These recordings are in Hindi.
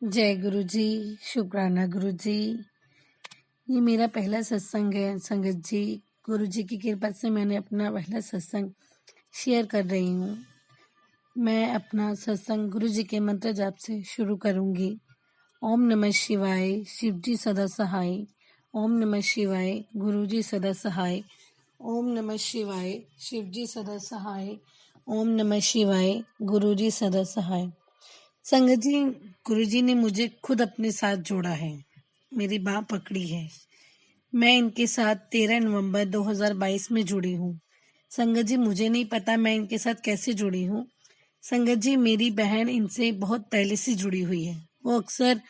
जय गुरु जी। शुक्राना गुरु जी। ये मेरा पहला सत्संग है संगत जी। गुरु जी की कृपा से मैंने अपना पहला सत्संग शेयर कर रही हूँ। मैं अपना सत्संग गुरु जी के मंत्र जाप से शुरू करूँगी। ओम नमः शिवाय, शिव जी सदा सहाय। ओम नमः शिवाय, गुरु जी सदा सहाय। ओम नमः शिवाय, शिव जी सदा सहाय। ओम नमः शिवाय, गुरु जी सदा सहाय। संगत जी, गुरुजी ने मुझे खुद अपने साथ जोड़ा है, मेरी बाह पकड़ी है। मैं इनके साथ 13 नवंबर 2022 में जुड़ी हूँ। संगत जी, मुझे नहीं पता मैं इनके साथ कैसे जुड़ी हूँ। संगत जी, मेरी बहन इनसे बहुत पहले से जुड़ी हुई है। वो अक्सर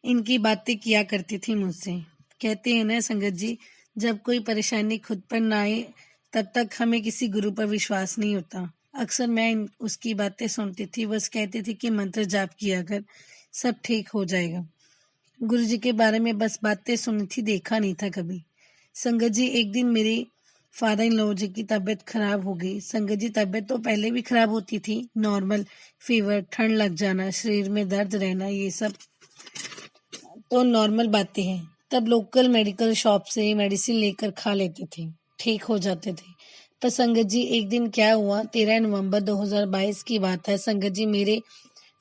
इनकी बातें किया करती थी मुझसे। कहते हैं ना संगत जी, जब कोई परेशानी खुद पर ना आए तब तक हमें किसी गुरु पर विश्वास नहीं होता। अक्सर मैं उसकी बातें सुनती थी, बस कहती थी कि मंत्र जाप किया कर, सब ठीक हो जाएगा। गुरु जी के बारे में बस बातें सुनी थी, देखा नहीं था कभी। संगत जी, एक दिन मेरी फादर इन लॉ जी की तबीयत खराब हो गई। संगत जी, तबीयत तो पहले भी खराब होती थी, नॉर्मल फीवर, ठंड लग जाना, शरीर में दर्द रहना, ये सब तो नॉर्मल बातें हैं। तब लोकल मेडिकल शॉप से मेडिसिन लेकर खा लेते थे, ठीक हो जाते थे। पर संगत जी, एक दिन क्या हुआ, 13 नवंबर 2022 की बात है। संगत जी, मेरे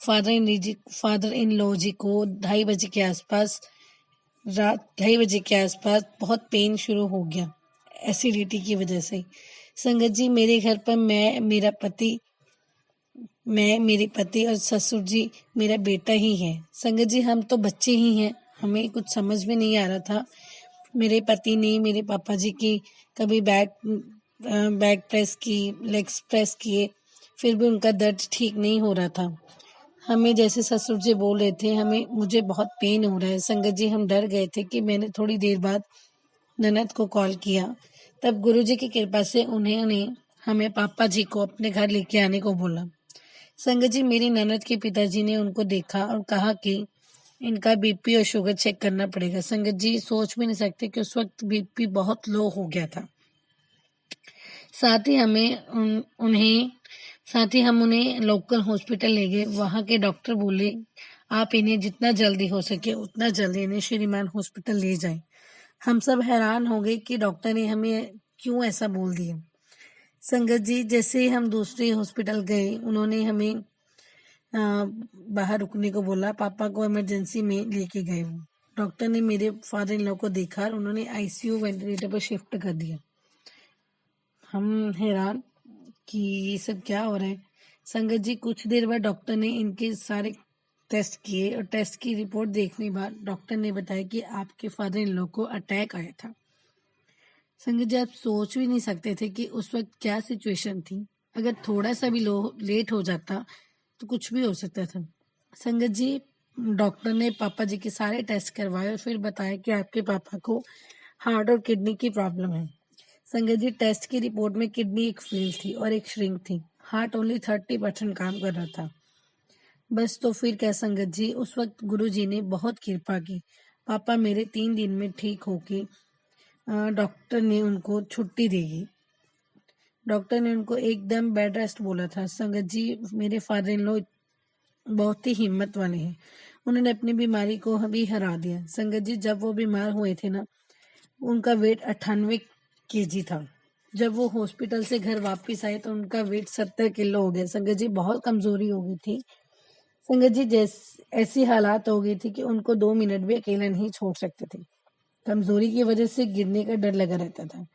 फादर इन लॉ जी को 2:30 बजे के आसपास, रात 2:30 बजे के आसपास बहुत पेन शुरू हो गया, एसिडिटी की वजह से। संगत जी, मेरे घर पर मेरे पति और ससुर जी, मेरा बेटा ही है। संगत जी, हम तो बच्चे ही हैं, हमें कुछ समझ में नहीं आ रहा था। मेरे पति ने मेरे पापा जी की कभी बैक प्रेस की, लेग्स प्रेस किए, फिर भी उनका दर्द ठीक नहीं हो रहा था। हमें जैसे ससुर जी बोल रहे थे, मुझे बहुत पेन हो रहा है। संगत जी, हम डर गए थे कि मैंने थोड़ी देर बाद ननद को कॉल किया। तब गुरु जी की कृपा से उन्होंने हमें पापा जी को अपने घर लेके आने को बोला। संगत जी, मेरी ननद के पिताजी ने उनको देखा और कहा कि इनका बीपी और शुगर चेक करना पड़ेगा। संगत जी, सोच भी नहीं सकते कि उस वक्त बीपी बहुत लो हो गया था। साथ ही हम उन्हें लोकल हॉस्पिटल ले गए। वहां के डॉक्टर बोले, आप इन्हें जितना जल्दी हो सके उतना जल्दी इन्हें श्रीमान हॉस्पिटल ले जाएं। हम सब हैरान हो गए कि डॉक्टर ने हमें क्यों ऐसा बोल दिया। संगत जी, जैसे ही हम दूसरे हॉस्पिटल गए, उन्होंने हमें बाहर रुकने को बोला। पापा को इमरजेंसी में लेके गए। वो डॉक्टर ने मेरे फादर इन लॉ को देखा और उन्होंने आईसीयू वेंटिलेटर पर शिफ्ट कर दिया। हम हैरान कि ये सब क्या हो रहा है। संगत जी, कुछ देर बाद डॉक्टर ने इनके सारे टेस्ट किए और टेस्ट की रिपोर्ट देखने के बाद डॉक्टर ने बताया कि आपके फादर इन लॉ को अटैक आया था। संगत जी, आप सोच भी नहीं सकते थे कि उस वक्त क्या सिचुएशन थी। अगर थोड़ा सा भी लेट हो जाता तो कुछ भी हो सकता था। संगत जी, डॉक्टर ने पापा जी के सारे टेस्ट करवाए और फिर बताया कि आपके पापा को हार्ट और किडनी की प्रॉब्लम है। संगत जी, टेस्ट की रिपोर्ट में किडनी एक फेल थी और एक श्रिंक थी। हार्ट ओनली 30% काम कर रहा था। बस तो फिर क्या संगत जी, उस वक्त गुरु जी ने बहुत कृपा की। पापा मेरे 3 दिन में ठीक होके डॉक्टर ने उनको छुट्टी देगी। डॉक्टर ने उनको एकदम बेड रेस्ट बोला था। संगत जी, मेरे फादर इन लॉ बहुत ही हिम्मत वाले हैं। उन्होंने अपनी बीमारी को भी हरा दिया। संगत जी, जब वो बीमार हुए थे ना, उनका वेट 98 kg था। जब वो हॉस्पिटल से घर वापस आए तो उनका वेट 70 किलो हो गया। संगत जी, बहुत कमजोरी हो गई थी। संगत जी, ऐसी हालात हो गई थी कि उनको 2 मिनट भी अकेला नहीं छोड़ सकते थे। कमजोरी की वजह से गिरने का डर लगा रहता था।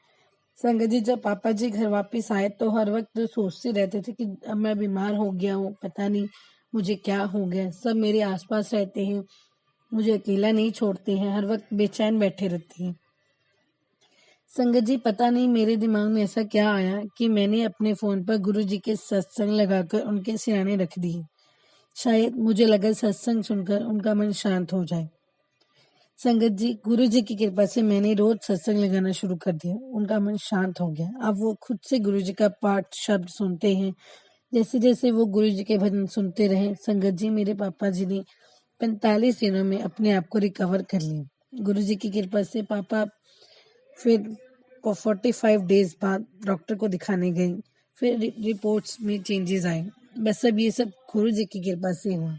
संगत जी, जब पापा जी घर वापस आए तो हर वक्त सोचते रहते थे कि अब मैं बीमार हो गया हूँ, पता नहीं मुझे क्या हो गया। सब मेरे आसपास रहते हैं, मुझे अकेला नहीं छोड़ते हैं, हर वक्त बेचैन बैठे रहते हैं। संगत जी, पता नहीं मेरे दिमाग में ऐसा क्या आया कि मैंने अपने फोन पर गुरु जी के सत्संग लगाकर उनके सिरहाने रख दिए। शायद मुझे लगा सत्संग सुनकर उनका मन शांत हो जाए। संगत जी, गुरु जी की कृपा से मैंने रोज सत्संग लगाना शुरू कर दिया। उनका मन शांत हो गया। अब वो खुद से गुरु जी का पाठ शब्द सुनते हैं। जैसे जैसे वो गुरु जी के भजन सुनते रहे, संगत जी, मेरे पापा जी ने 45 दिनों में अपने आप को रिकवर कर लिया। गुरु जी की कृपा से पापा फिर 45 डेज बाद डॉक्टर को दिखाने गई। फिर रिपोर्ट्स में चेंजेस आए। बस अब ये सब गुरु जी की कृपा से हुआ।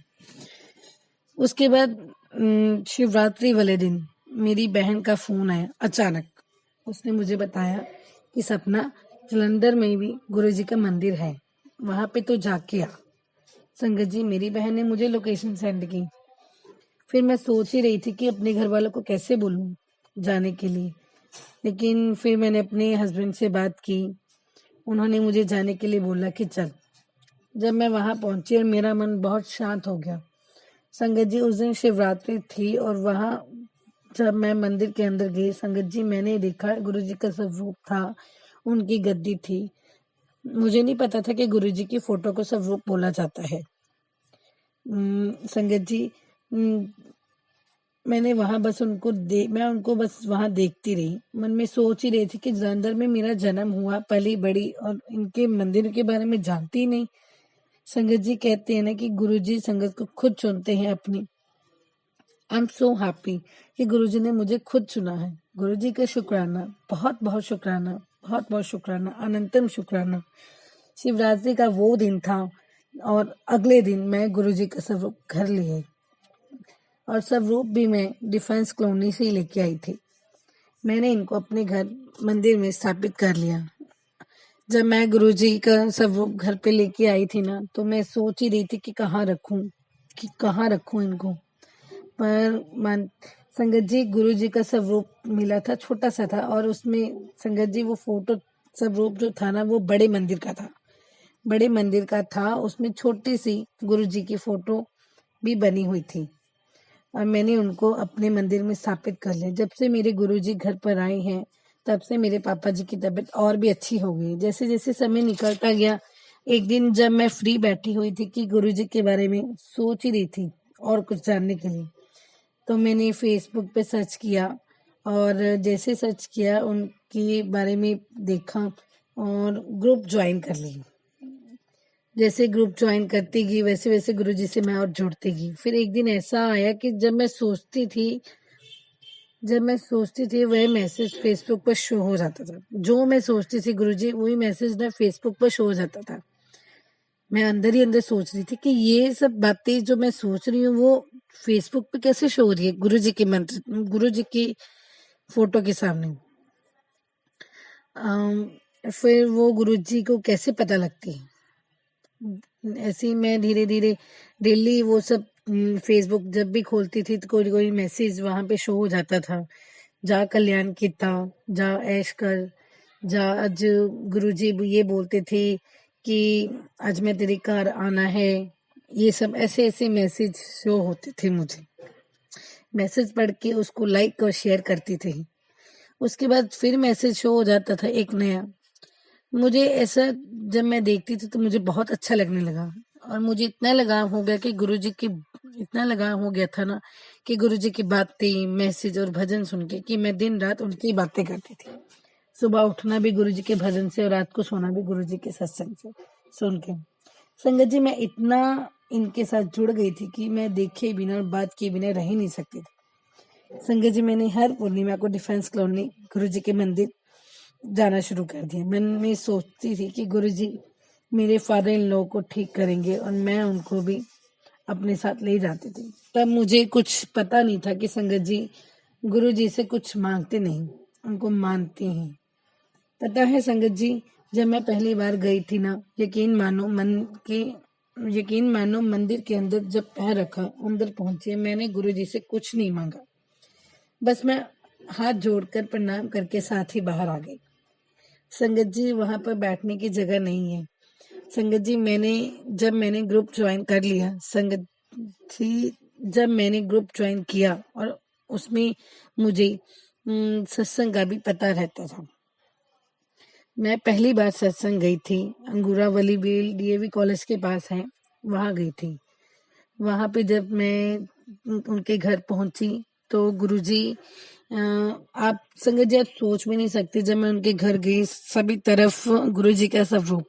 उसके बाद शिवरात्रि वाले दिन मेरी बहन का फोन आया अचानक। उसने मुझे बताया कि सपना, जलंधर में भी गुरुजी का मंदिर है, वहां पे तो जाके आ। संगत जी, मेरी बहन ने मुझे लोकेशन सेंड की। फिर मैं सोच ही रही थी कि अपने घर वालों को कैसे बोलूं जाने के लिए, लेकिन फिर मैंने अपने हस्बैंड से बात की। उन्होंने मुझे जाने के लिए बोला कि चल। जब मैं वहां पहुंची और मेरा मन बहुत शांत हो गया। संगत जी, उस दिन शिवरात्रि थी और वहां जब मैं मंदिर के अंदर गई, संगत जी, मैंने देखा गुरुजी का स्वरूप था, उनकी गद्दी थी। मुझे नहीं पता था कि गुरुजी की फोटो को स्वरूप बोला जाता है। संगत जी, मैंने वहां बस मैं उनको बस वहां देखती रही। मन में सोच ही रही थी कि जलंधर में मेरा जन्म हुआ, पली बड़ी, और इनके मंदिर के बारे में जानती ही नहीं। संगत जी, कहते हैं ना कि गुरुजी संगत को खुद चुनते हैं अपनी। आई एम सो हैप्पी कि गुरुजी ने मुझे खुद चुना है। गुरुजी का शुक्राना, बहुत बहुत शुक्राना, बहुत बहुत शुक्राना, अनंतम शुक्राना। शिवरात्रि का वो दिन था और अगले दिन मैं गुरुजी का स्वरूप घर ले आई, और स्वरूप भी मैं डिफेंस कॉलोनी से ही लेके आई थी। मैंने इनको अपने घर मंदिर में स्थापित कर लिया। जब मैं गुरुजी का स्वरूप घर पे लेके आई थी ना, तो मैं सोच ही रही थी कि कहाँ रखूं इनको। पर संगत जी, गुरुजी का स्वरूप मिला था, छोटा सा था, और उसमें संगत जी वो फोटो स्वरूप जो था ना, वो बड़े मंदिर का था। बड़े मंदिर का था, उसमें छोटी सी गुरुजी की फोटो भी बनी हुई थी, और मैंने उनको अपने मंदिर में स्थापित कर लिया। जब से मेरे गुरुजी घर पर आए हैं, तब से मेरे पापा जी की तबीयत और भी अच्छी हो गई। जैसे जैसे समय निकलता गया, एक दिन जब मैं फ्री बैठी हुई थी कि गुरुजी के बारे में सोच ही रही थी और कुछ जानने के लिए, तो मैंने फेसबुक पे सर्च किया, और जैसे सर्च किया उनके बारे में देखा और ग्रुप ज्वाइन कर ली। जैसे ग्रुप ज्वाइन करती गई, वैसे वैसे गुरुजी से मैं और जुड़ती गई। फिर एक दिन ऐसा आया कि जब मैं सोचती थी वह मैसेज फेसबुक पर शो हो जाता था। जो मैं सोचती थी गुरुजी, वही मैसेज ना फेसबुक पर शो हो जाता था। मैं अंदर ही अंदर सोच रही थी कि ये सब बातें जो मैं सोच रही हूँ, वो फेसबुक पे कैसे शो हो रही है गुरुजी के मंत्र, गुरुजी की फोटो के सामने। फिर वो गुरुजी को कैसे पता लगती है। ऐसे ही मैं धीरे धीरे डेली वो सब फेसबुक जब भी खोलती थी तो कोई कोई मैसेज वहां पे शो हो जाता था। जा कल्याण किता, जा ऐश कर, जा आज गुरुजी ये बोलते थे कि आज मैं तेरे घर आना है। ये सब ऐसे ऐसे मैसेज शो होते थे मुझे। मैसेज पढ़ के उसको लाइक और शेयर करती थी। उसके बाद फिर मैसेज शो हो जाता था एक नया। मुझे ऐसा जब मैं देखती थी तो मुझे बहुत अच्छा लगने लगा, और मुझे इतना लगाव हो गया कि गुरुजी की इतना लगाव हो गया था ना कि गुरुजी की बातें, मैसेज और भजन सुन के कि मैं दिन रात उनकी बातें करती थी। सुबह उठना भी गुरुजी के भजन से और रात को सोना भी गुरुजी के सत्संग से सुन के। संगत जी, मैं इतना इनके साथ जुड़ गई थी कि मैं देखे बिना और बात किए बिना रह ही नहीं सकती थी। संगत जी, मैंने हर पूर्णिमा को डिफेंस कॉलोनी गुरुजी के मंदिर जाना शुरू कर दिया। मन में सोचती थी कि गुरुजी मेरे फादर इन लॉ को ठीक करेंगे, और मैं उनको भी अपने साथ ले जाती थी। तब मुझे कुछ पता नहीं था कि संगत जी गुरुजी से कुछ मांगते नहीं, उनको मानते हैं। पता है संगत जी, जब मैं पहली बार गई थी ना, यकीन मानो मंदिर के अंदर जब पैर रखा, अंदर पहुंचे, मैंने गुरुजी से कुछ नहीं मांगा। बस मैं हाथ जोड़कर प्रणाम करके साथ ही बाहर आ गई। संगत जी, वहां पर बैठने की जगह नहीं है। संगत जी, जब मैंने ग्रुप ज्वाइन कर लिया, संगत जी जब मैंने ग्रुप ज्वाइन किया, और उसमें मुझे सत्संग का भी पता रहता था। मैं पहली बार सत्संग गई थी, अंगूरावली बेल डीएवी कॉलेज के पास है, वहां गई थी। वहां पे जब मैं उनके घर पहुंची तो गुरुजी, आप संगत जी आप सोच भी नहीं सकते, जब मैं उनके घर गई सभी तरफ गुरुजी का स्वरूप,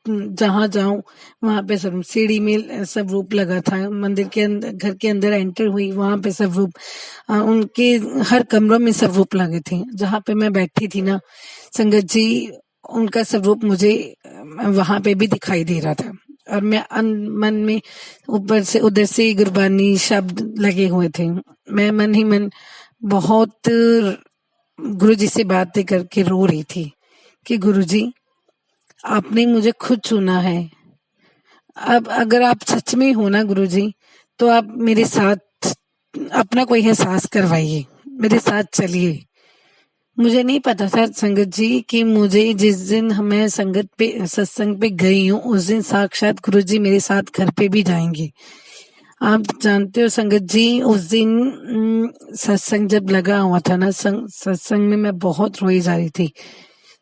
जहां जाऊं वहां पे सब सीढ़ी में स्वरूप लगा था। मंदिर के अंदर, घर के अंदर एंटर हुई, वहां पे स्वरूप, उनके हर कमरों में स्वरूप लगे थे। जहां पे मैं बैठी थी ना संगत जी, उनका स्वरूप मुझे वहां पे भी दिखाई दे रहा था। और मन में ऊपर से उधर से गुरबानी शब्द लगे हुए थे। मैं मन ही मन बहुत गुरु जी से बातें करके रो रही थी कि गुरु जी, आपने मुझे खुद चुना है। अब अगर आप सच में हो ना गुरु जी, तो आप मेरे साथ अपना कोई एहसास करवाइए, मेरे साथ चलिए। मुझे नहीं पता था संगत जी कि मुझे जिस दिन मैं संगत पे सत्संग पे गई हूँ उस दिन साक्षात गुरु जी मेरे साथ घर पे भी जाएंगे। आप जानते हो संगत जी, उस दिन सत्संग जब लगा हुआ था ना, सत्संग में मैं बहुत रोई जा रही थी।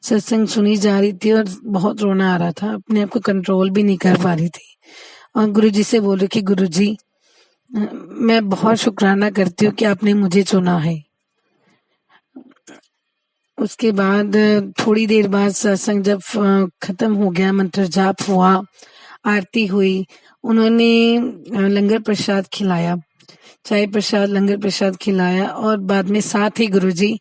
सत्संग सुनी जा रही थी और बहुत रोना आ रहा था, अपने आप को कंट्रोल भी नहीं कर पा रही थी। और गुरु जी से बोले कि गुरु जी, मैं बहुत शुक्राना करती हूँ कि आपने मुझे चुना है। उसके बाद थोड़ी देर बाद सत्संग जब खत्म हो गया, मंत्र जाप हुआ, आरती हुई, उन्होंने लंगर प्रसाद खिलाया, चाय प्रसाद लंगर प्रसाद खिलाया और बाद में साथ ही गुरुजी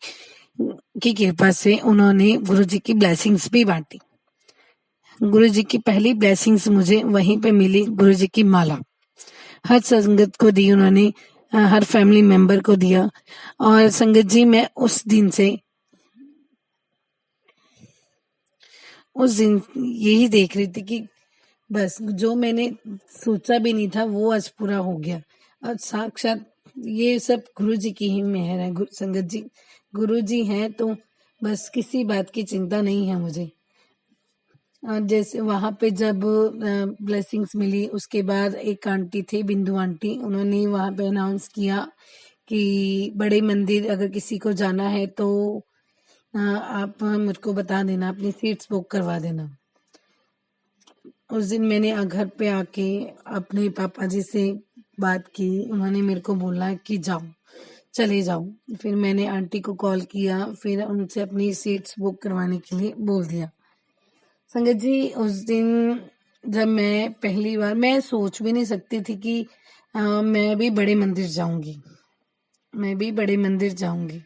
की कृपा से उन्होंने गुरुजी की ब्लेसिंग्स भी बांटी। गुरुजी की पहली ब्लेसिंग्स मुझे वहीं पे मिली, गुरुजी की माला हर संगत को दी उन्होंने, हर फैमिली मेंबर को दिया। और संगत जी, मैं उस दिन यही देख रही थी कि बस जो मैंने सोचा भी नहीं था वो आज पूरा हो गया। और साक्षात ये सब गुरु जी की ही मेहर है। संगत जी, गुरु जी हैं तो बस किसी बात की चिंता नहीं है मुझे। और जैसे वहां पे जब ब्लेसिंग्स मिली, उसके बाद एक आंटी थी, बिंदु आंटी, उन्होंने वहां पे अनाउंस किया कि बड़े मंदिर अगर किसी को जाना है तो आप मुझको बता देना, अपनी सीट्स बुक करवा देना। उस दिन मैंने घर पे आके अपने पापा जी से बात की, उन्होंने मेरे को बोला कि जाओ, चले जाओ। फिर मैंने आंटी को कॉल किया, फिर उनसे अपनी सीट्स बुक करवाने के लिए बोल दिया। संगत जी, उस दिन जब मैं पहली बार, मैं सोच भी नहीं सकती थी कि मैं भी बड़े मंदिर जाऊंगी, मैं भी बड़े मंदिर जाऊंगी।